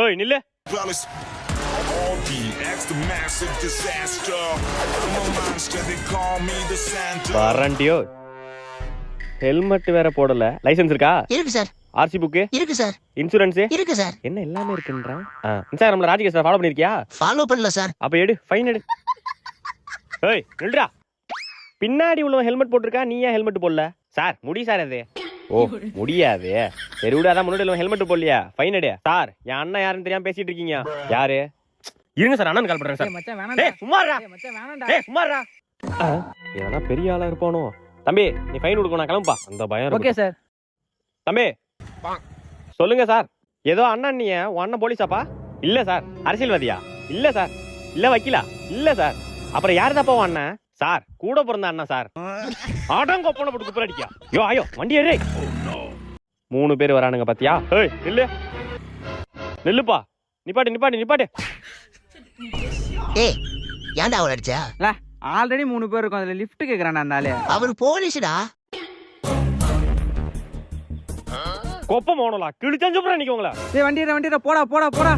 ஏய் நில்லு. வாரண்டியோ. ஹெல்மெட் வேற போடல. லைசென்ஸ் இருக்கா? இருக்கு சார். ஆர்சி புக் இருக்கு சார். இன்சூரன்ஸ் இருக்கு சார். என்ன எல்லாமே இருக்குன்றான். சார் நம்மள ராஜகேஷ் ஃபாலோ பண்ணிருக்கியா? ஃபாலோ பண்ணல சார். அப்ப எடு, ஃபைன் எடு. ஏய் நில்லுடா. பின்னாடி உள்ளவன் ஹெல்மெட் போட்டிருக்கா, நீ ஏன் ஹெல்மெட் போடல? சார் முடி சார் அது. ஓ முடியாது. சரி விடு, அதான் முன்னாடி ஹெல்மெட் போடலையா? ஃபைன் எடு. சார் என் அண்ணன் யாருன்னு தெரியாம பேசிட்டு இருக்கீங்க. யாரு? இருங்க சார், அண்ணன் கால் பண்றேன் சார். ஏய் சும்மாடா. ஏய் சும்மாடா. ஏன்னா பெரிய ஆளா இருப்பானோ. தம்பி நீ ஃபைன் கொடுக்கணும், நான் கிளம்புப்பா. அந்த பயம். Okay sir. தம்பி சொல்லுங்க சார். ஏதோ அண்ணன், நீ உன் அண்ணன் போலீஸாப்பா? இல்ல சார். அரசியல்வாதியா? இல்ல சார். இல்ல வக்கீலா? இல்ல சார். அப்புறம் யாரு தான் போவான் அண்ணன்? சார் கூட பிறந்த அண்ணா சார். ஆடம் கொப்பனை போட்டு குப்புற அடிக்கா. யோ ஆயோ வண்டி ஏறே. 3 பேர் வரானுங்க பாத்தியா? ஏய் நில்லு நில்லுப்பா. நிப்பாட்டு நிப்பாட்டு நிப்பாட்டு. ஏய் ஏன்டா அவள அடிச்சா? ஆல்ரெடி 3 பேர் இருக்கும், அதுல லிஃப்ட் கேக்குறான் அண்ணாலே. அவர் போலீஸ்டா. கொப்பம் போனலாம் கிழிச்சஞ்சு நினைக்கோங்களா? வண்டியில போடா போடா போடா.